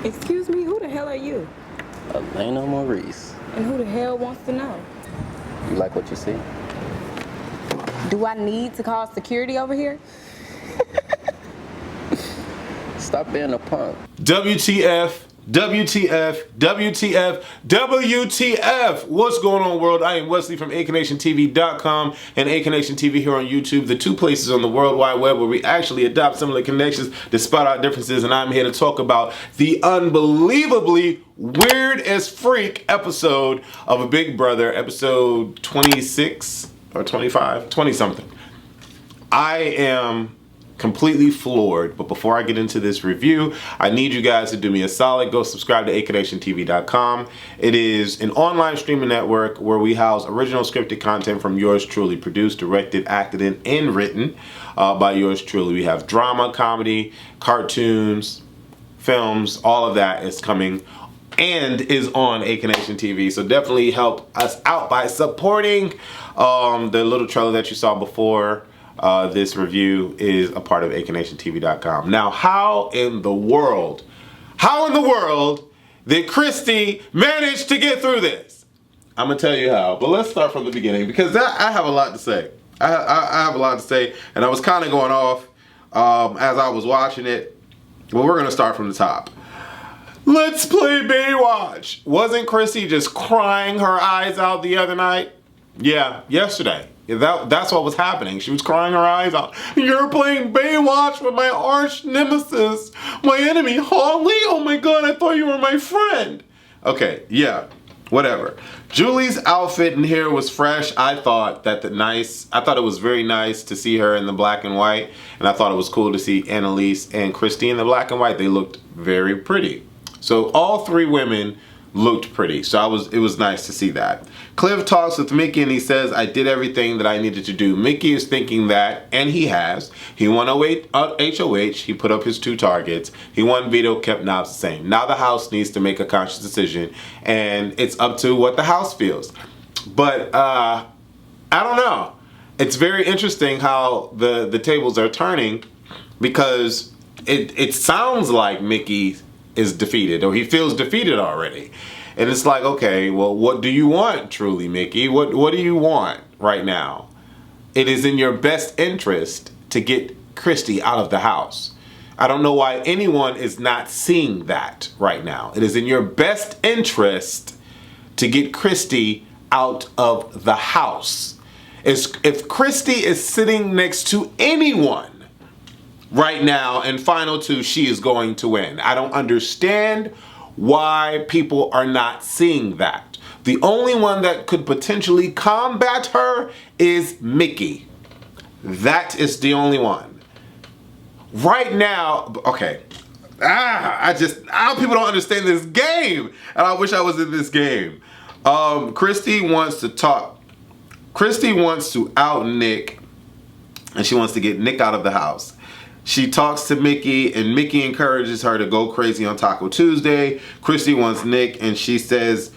Excuse me, who the hell are you? Elena Maurice. And who the hell wants to know? You like what you see? Do I need to call security over here? Stop being a punk. WTF, WTF, WTF, WTF. What's going on, world? I am Wesley from AKNationTV.com and AKNation TV here on YouTube, the two places on the World Wide Web where we actually adopt similar connections despite our differences, and I'm here to talk about the unbelievably weird as freak episode of A Big Brother, episode 26 or 25, 20-something. I am completely floored, but before I get into this review, I need you guys to do me a solid. Go subscribe to AKNationTV.com. It is an online streaming network where we house original scripted content from yours truly, produced, directed, acted in, and written by yours truly. We have drama, comedy, cartoons, films, all of that is coming and is on AKNation TV. So definitely help us out by supporting the little trailer that you saw before. This review is a part of AKNationTV.com. Now, how in the world did Christie manage to get through this? I'm gonna tell you how, but let's start from the beginning because I have a lot to say. I have a lot to say, and I was kind of going off as I was watching it, but we're gonna start from the top. Let's play Baywatch. Wasn't Christie just crying her eyes out the other night? Yeah, yesterday. That's what was happening. She was crying her eyes out. You're playing Baywatch with my arch nemesis, my enemy, Holly. Oh my God, I thought you were my friend. Okay, yeah, whatever. Julie's outfit in here was fresh. I thought it was very nice to see her in the black and white, and I thought it was cool to see Annalise and Christie in the black and white. They looked very pretty. So all three women looked pretty. So it was nice to see that. Cliff talks with Mickey and he says, I did everything that I needed to do. Mickey is thinking that, and he has. He won HOH, he put up his 2 targets. He won veto, kept knobs the same. Now the house needs to make a conscious decision, and it's up to what the house feels. But I don't know. It's very interesting how the tables are turning, because it sounds like Mickey is defeated, or he feels defeated already. And it's like, okay, well, what do you want, truly, Mickey? What do you want right now? It is in your best interest to get Christie out of the house. I don't know why anyone is not seeing that right now. It is in your best interest to get Christie out of the house. If Christie is sitting next to anyone right now in Final 2, she is going to win. I don't understand why people are not seeing that. The only one that could potentially combat her is Mickey. That is the only one. Right now, okay. People don't understand this game, and I wish I was in this game. Christie wants to talk. Christie wants to out Nick, and she wants to get Nick out of the house. She talks to Mickey, and Mickey encourages her to go crazy on Taco Tuesday. Christie wants Nick, and she says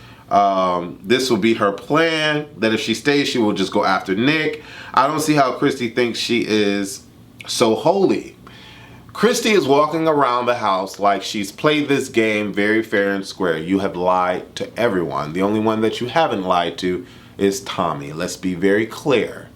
this will be her plan, that if she stays, she will just go after Nick. I don't see how Christie thinks she is so holy. Christie is walking around the house like she's played this game very fair and square. You have lied to everyone. The only one that you haven't lied to is Tommy. Let's be very clear.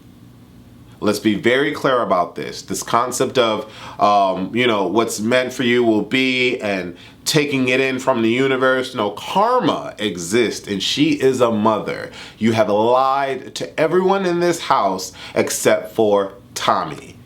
Let's be very clear about this. This concept of, what's meant for you will be, and taking it in from the universe. No, karma exists, and she is a mother. You have lied to everyone in this house except for Tommy.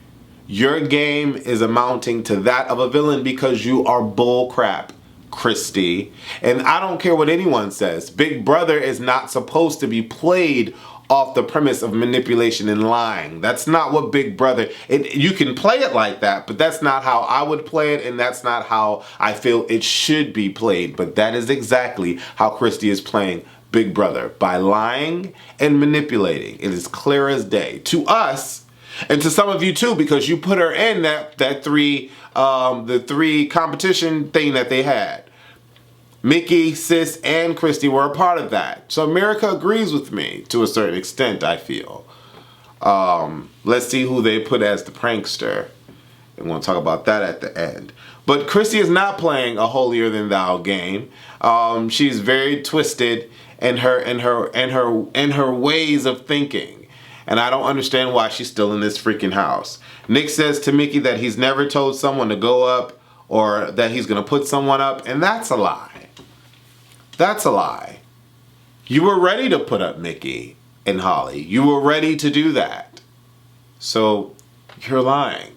Your game is amounting to that of a villain because you are bullcrap, Christie. And I don't care what anyone says. Big Brother is not supposed to be played off the premise of manipulation and lying. That's not what Big Brother, you can play it like that, but that's not how I would play it, and that's not how I feel it should be played. But that is exactly how Christie is playing Big Brother, by lying and manipulating. It is clear as day to us, and to some of you too, because you put her in the 3 competition thing that they had. Mickey, Sis, and Christie were a part of that. So America agrees with me to a certain extent, I feel. Let's see who they put as the prankster. And we'll talk about that at the end. But Christie is not playing a holier than thou game. She's very twisted in her ways of thinking. And I don't understand why she's still in this freaking house. Nick says to Mickey that he's never told someone to go up or that he's going to put someone up. And that's a lie. That's a lie. You were ready to put up Mickey and Holly. You were ready to do that. So you're lying.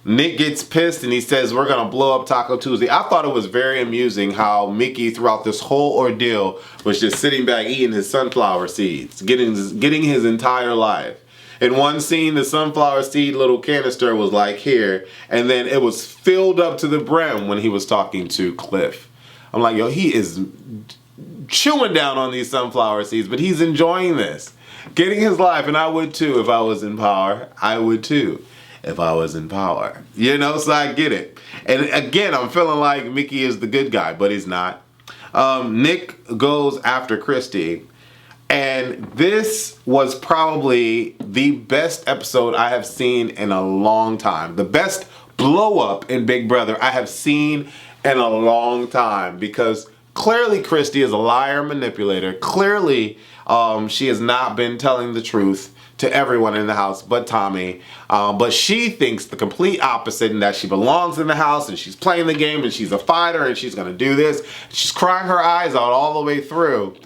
Nick gets pissed and he says, we're going to blow up Taco Tuesday. I thought it was very amusing how Mickey throughout this whole ordeal was just sitting back eating his sunflower seeds, getting his entire life. In one scene, the sunflower seed little canister was like here, and then it was filled up to the brim when he was talking to Cliff. I'm like, yo, he is chewing down on these sunflower seeds, but he's enjoying this. Getting his life, and I would too if I was in power. I would too if I was in power. You know, so I get it. And again, I'm feeling like Mickey is the good guy, but he's not. Nick goes after Christie. And this was probably the best episode I have seen in a long time. The best blow up in Big Brother I have seen in a long time. Because clearly Christie is a liar manipulator. Clearly she has not been telling the truth to everyone in the house but Tommy. But she thinks the complete opposite and that she belongs in the house and she's playing the game and she's a fighter and she's going to do this. She's crying her eyes out all the way through.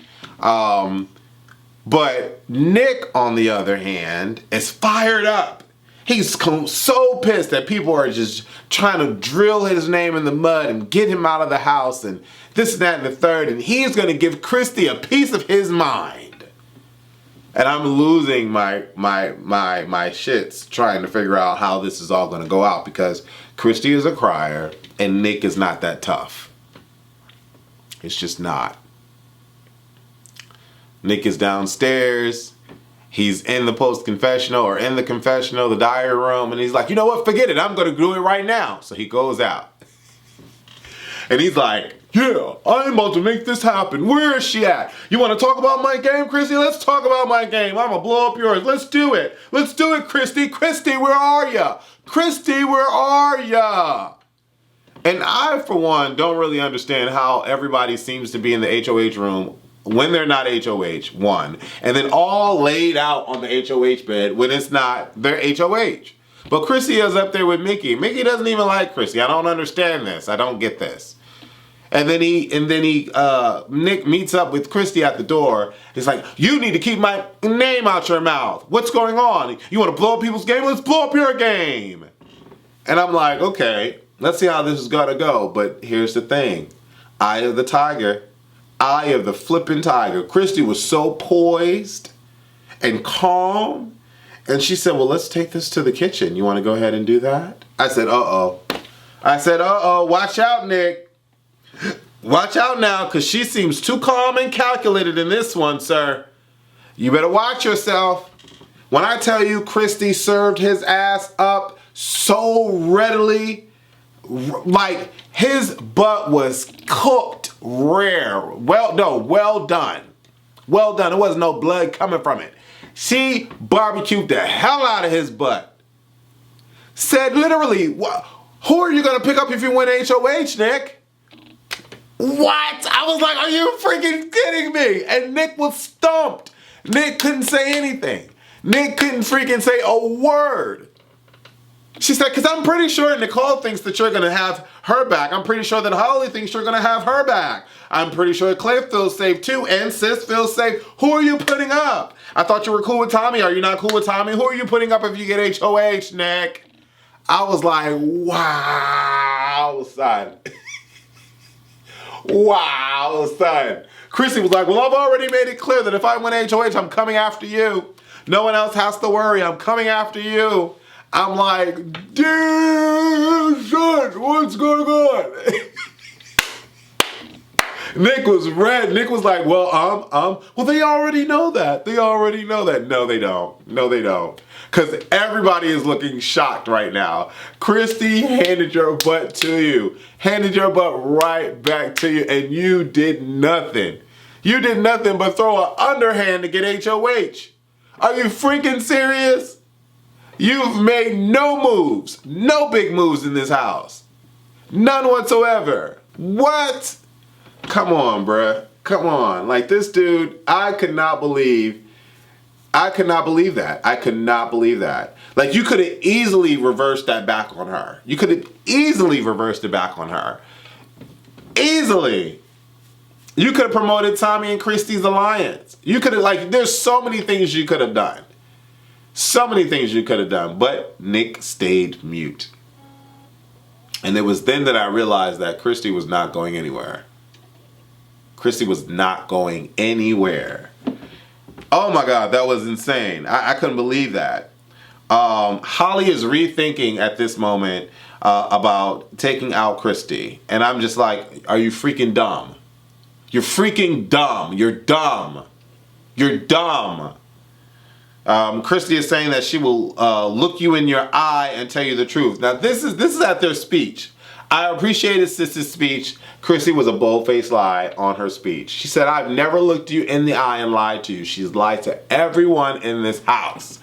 But Nick, on the other hand, is fired up. He's so pissed that people are just trying to drill his name in the mud and get him out of the house and this and that and the third. And he's going to give Christie a piece of his mind. And I'm losing my shits trying to figure out how this is all going to go out because Christie is a crier and Nick is not that tough. It's just not. Nick is downstairs. He's in the post-confessional or in the confessional, the diary room, and he's like, you know what, forget it. I'm going to do it right now. So he goes out. And he's like, yeah, I'm about to make this happen. Where is she at? You want to talk about my game, Christie? Let's talk about my game. I'm going to blow up yours. Let's do it. Let's do it, Christie. Christie, where are ya? Christie, where are ya? And I, for one, don't really understand how everybody seems to be in the HOH room when they're not HOH, one. And then all laid out on the HOH bed when it's not their HOH. But Christie is up there with Mickey. Mickey doesn't even like Christie. I don't understand this. I don't get this. And then Nick meets up with Christie at the door. He's like, you need to keep my name out your mouth. What's going on? You want to blow up people's game? Let's blow up your game. And I'm like, okay, let's see how this is going to go. But here's the thing. Eye of the tiger. Eye of the flipping tiger. Christie was so poised and calm. And she said, well, let's take this to the kitchen. You want to go ahead and do that? I said, uh-oh. I said, uh-oh, watch out, Nick. Watch out now, because she seems too calm and calculated in this one, sir. You better watch yourself. When I tell you Christie served his ass up so readily, like his butt was cooked rare. Well done. Well done. There wasn't no blood coming from it. She barbecued the hell out of his butt. Said literally, who are you going to pick up if you win HOH, Nick? What? I was like, are you freaking kidding me? And Nick was stumped. Nick couldn't say anything. Nick couldn't freaking say a word. She said, because I'm pretty sure Nicole thinks that you're going to have her back. I'm pretty sure that Holly thinks you're going to have her back. I'm pretty sure Clay feels safe too, and Sis feels safe. Who are you putting up? I thought you were cool with Tommy. Are you not cool with Tommy? Who are you putting up if you get HOH, Nick? I was like, wow, son. Wow, son. Christie was like, well, I've already made it clear that if I win HOH, I'm coming after you. No one else has to worry. I'm coming after you. I'm like, dude, son, what's going on? Nick was red. Nick was like, well, they already know that. They already know that. No, they don't. No, they don't. Because everybody is looking shocked right now. Christie handed your butt to you. Handed your butt right back to you. And you did nothing. You did nothing but throw an underhand to get HOH. Are you freaking serious? You've made no moves, no big moves in this house. None whatsoever. What? Come on, bruh. Come on. Like, this dude, I could not believe that. I could not believe that. Like, you could have easily reversed that back on her. You could have easily reversed it back on her. Easily. You could have promoted Tommy and Christie's alliance. You could have, like, there's so many things you could have done. So many things you could have done. But Nick stayed mute. And it was then that I realized that Christie was not going anywhere. Christie was not going anywhere. Oh my God, that was insane. I couldn't believe that. Holly is rethinking at this moment about taking out Christie. And I'm just like, are you freaking dumb? You're freaking dumb. You're dumb. You're dumb. Christie is saying that she will look you in your eye and tell you the truth. Now, this is at their speech. I appreciated Sis's speech. Christie was a bold-faced lie on her speech. She said, I've never looked you in the eye and lied to you. She's lied to everyone in this house.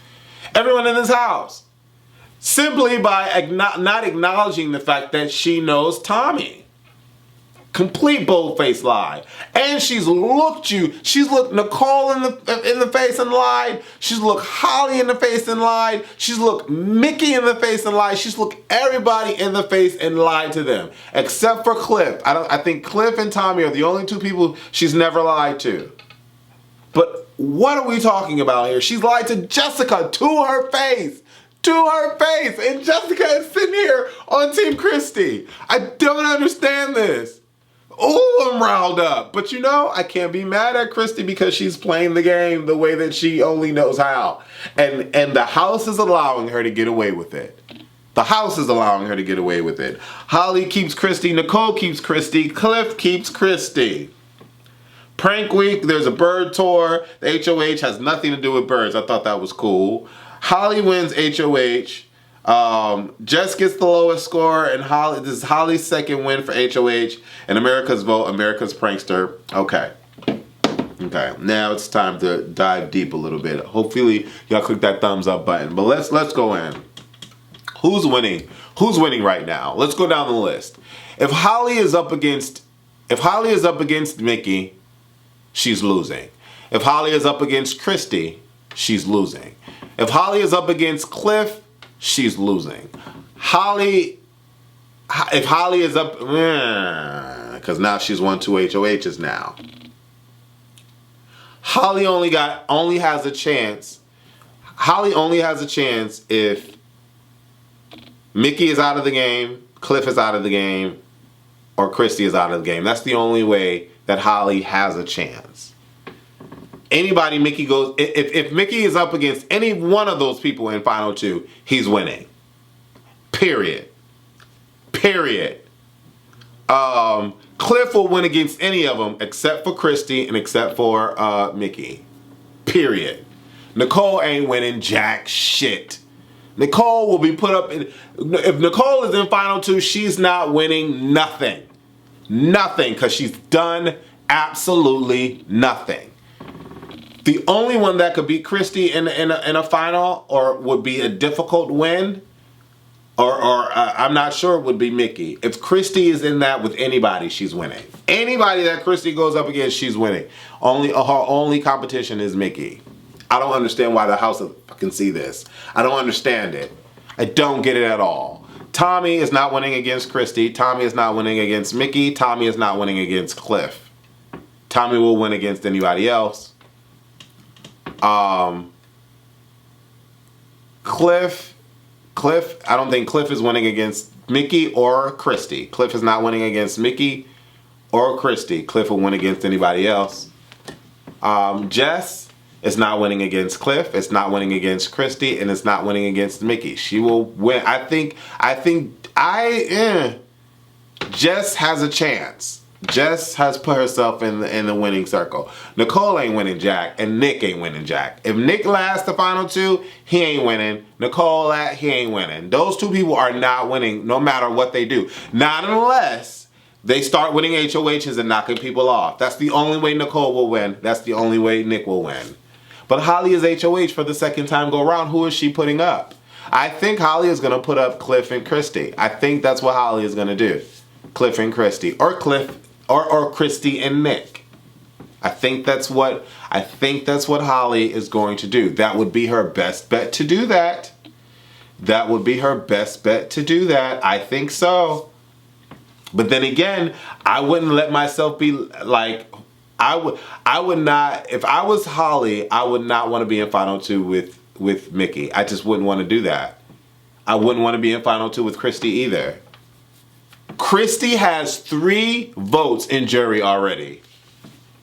Everyone in this house. Simply by not acknowledging the fact that she knows Tommy. Complete bold-faced lie. And she's looked Nicole in the face and lied. She's looked Holly in the face and lied. She's looked Mickey in the face and lied. She's looked everybody in the face and lied to them. Except for Cliff. I think Cliff and Tommy are the only two people she's never lied to. But what are we talking about here? She's lied to Jessica to her face. To her face. And Jessica is sitting here on Team Christie. I don't understand this. Oh, I'm riled up. But you know, I can't be mad at Christie because she's playing the game the way that she only knows how. And the house is allowing her to get away with it. The house is allowing her to get away with it. Holly keeps Christie. Nicole keeps Christie. Cliff keeps Christie. Prank week, there's a bird tour. The HOH has nothing to do with birds. I thought that was cool. Holly wins HOH. Jess gets the lowest score, and this is Holly's second win for HOH, and America's vote, America's prankster. Okay, now it's time to dive deep a little bit. Hopefully y'all click that thumbs up button, but let's go in. Who's winning right now? Let's go down the list. If Holly is up against Mickey, she's losing. If Holly is up against Christie, she's losing. If Holly is up against Cliff, she's losing. If Holly is up, because now she's won 2 HOHs now. Holly only has a chance. Holly only has a chance if Mickey is out of the game, Cliff is out of the game, or Christie is out of the game. That's the only way that Holly has a chance. Anybody Mickey goes, if Mickey is up against any one of those people in Final 2, he's winning. Period. Cliff will win against any of them except for Christie and except for Mickey. Period. Nicole ain't winning jack shit. Nicole will be put up in, if Nicole is in Final 2, she's not winning nothing. Nothing, because she's done absolutely nothing. The only one that could beat Christie in a final, or would be a difficult win, or I'm not sure, would be Mickey. If Christie is in that with anybody, she's winning. Anybody that Christie goes up against, she's winning. Her only competition is Mickey. I don't understand why the house can see this. I don't understand it. I don't get it at all. Tommy is not winning against Christie. Tommy is not winning against Mickey. Tommy is not winning against Cliff. Tommy will win against anybody else. Cliff, I don't think Cliff is winning against Mickey or Christie. Cliff is not winning against Mickey or Christie. Cliff will win against anybody else. Jess is not winning against Cliff. It's not winning against Christie, and it's not winning against Mickey. She will win. I think Jess has a chance. Jess has put herself in the winning circle. Nicole ain't winning jack, and Nick ain't winning jack. If Nick lasts the Final 2, he ain't winning. Nicole, he ain't winning. Those two people are not winning no matter what they do. Not unless they start winning HOHs and knocking people off. That's the only way Nicole will win. That's the only way Nick will win. But Holly is HOH for the second time go around. Who is she putting up? I think Holly is going to put up Cliff and Christie. I think that's what Holly is going to do. Cliff and Christie. Or Christie and Nick. I think that's what Holly is going to do. That would be her best bet to do that. That would be her best bet to do that. I think so. But then again, I wouldn't let myself be like, I would not, if I was Holly, I would not want to be in final two with Mickey. I just wouldn't want to do that. I wouldn't want to be in final two with Christie either. Christie has 3 votes in jury already.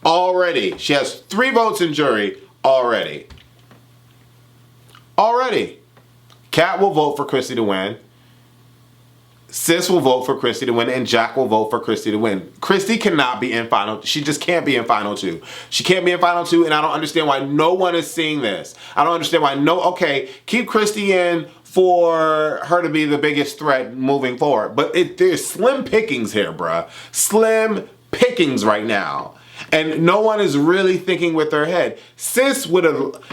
Already. She has 3 votes in jury already. Already. Kat will vote for Christie to win. Sis will vote for Christie to win, and Jack will vote for Christie to win. Christie cannot be in final. She just can't be in final two. She can't be in final two, and I don't understand why no one is seeing this. I don't understand why okay, keep Christie in for her to be the biggest threat moving forward. But there's slim pickings here, bruh. Slim pickings right now. And no one is really thinking with their head. Sis would have...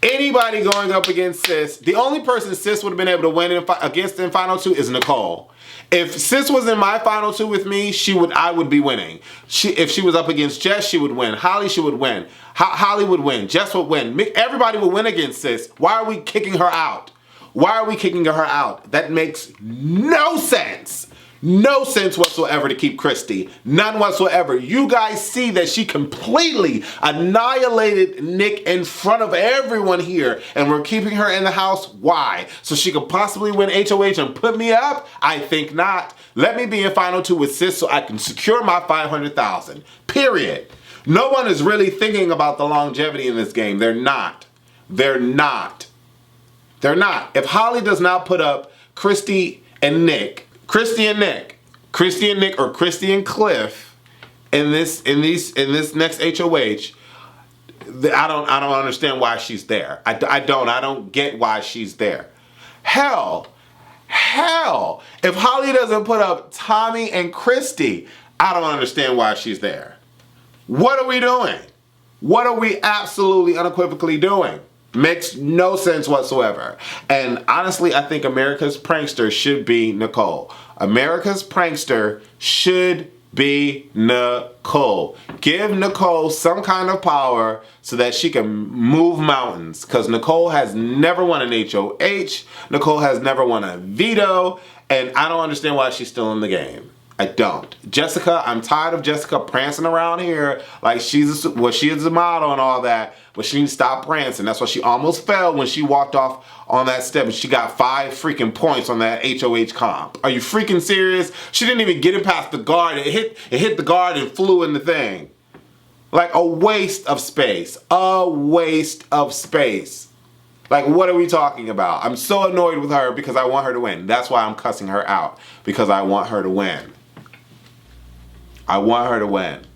Anybody going up against Sis, the only person Sis would have been able to win against in final two is Nicole. If Sis was in my final two with me, I would be winning. If she was up against Jess, she would win. Holly, she would win. Holly would win. Jess would win. Everybody would win against Sis. Why are we kicking her out? Why are we kicking her out? That makes no sense. No sense whatsoever to keep Christie. None whatsoever. You guys see that she completely annihilated Nick in front of everyone here, and we're keeping her in the house. Why? So she could possibly win HOH and put me up? I think not. Let me be in final two with Sis so I can secure my $500,000. Period. No one is really thinking about the longevity in this game. They're not. They're not. They're not. If Holly does not put up Christie and Nick, or Christie and Cliff in this next HOH, I don't understand why she's there. I don't get why she's there. Hell, if Holly doesn't put up Tommy and Christie, I don't understand why she's there. What are we doing? What are we absolutely unequivocally doing? Makes no sense whatsoever. And honestly, I think America's prankster should be Nicole. America's prankster should be Nicole. Give Nicole some kind of power so that she can move mountains. Because Nicole has never won an HOH. Nicole has never won a veto. And I don't understand why she's still in the game. I don't. Jessica, I'm tired of Jessica prancing around here like she is a model and all that, but she needs to stop prancing. That's why she almost fell when she walked off on that step and she got 5 freaking points on that HOH comp. Are you freaking serious? She didn't even get it past the guard. It hit the guard and flew in the thing. Like a waste of space. A waste of space. Like, what are we talking about? I'm so annoyed with her because I want her to win. That's why I'm cussing her out. Because I want her to win. I want her to win.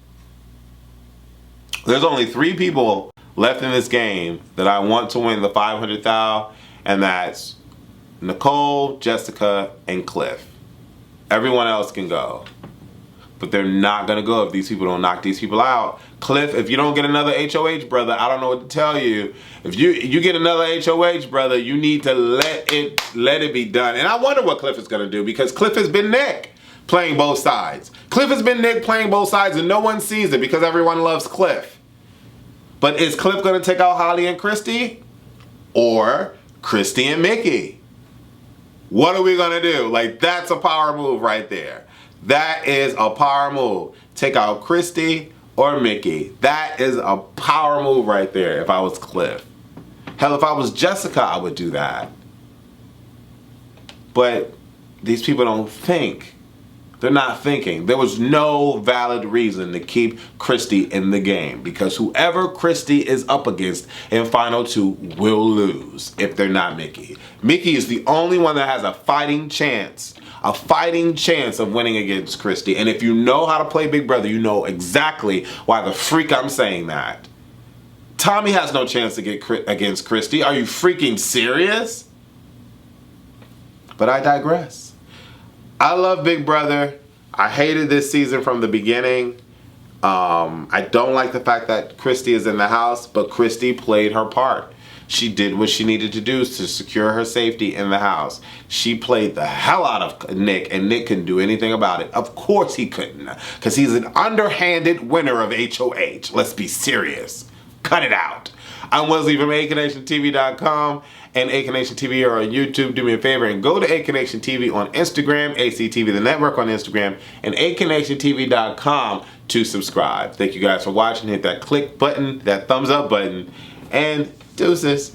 There's only 3 people left in this game that I want to win the $500,000, and that's Nicole, Jessica, and Cliff. Everyone else can go. But they're not going to go if these people don't knock these people out. Cliff, if you don't get another HOH, brother, I don't know what to tell you. If you get another HOH, brother, you need to let it be done. And I wonder what Cliff is going to do, because Cliff has been Nick playing both sides. Cliff has been Nick playing both sides, and no one sees it because everyone loves Cliff. But is Cliff going to take out Holly and Christie? Or Christie and Mickey? What are we going to do? Like, that's a power move right there. That is a power move. Take out Christie or Mickey. That is a power move right there if I was Cliff. Hell, if I was Jessica, I would do that. But these people don't think. They're not thinking. There was no valid reason to keep Christie in the game, because whoever Christie is up against in final two will lose if they're not Mickey. Mickey is the only one that has a fighting chance of winning against Christie. And if you know how to play Big Brother, you know exactly why the freak I'm saying that. Tommy has no chance to get against Christie. Are you freaking serious? But I digress. I love Big Brother. I hated this season from the beginning. I don't like the fact that Christie is in the house, but Christie played her part. She did what she needed to do to secure her safety in the house. She played the hell out of Nick, and Nick couldn't do anything about it. Of course he couldn't, because he's an underhanded winner of HOH. Let's be serious. Cut it out. I'm Wesley from AKNationTV.com and AKNationTV are on YouTube. Do me a favor and go to AKNationTV on Instagram, ACTV the network on Instagram, and AKNationTV.com to subscribe. Thank you guys for watching. Hit that click button, that thumbs up button, and deuces.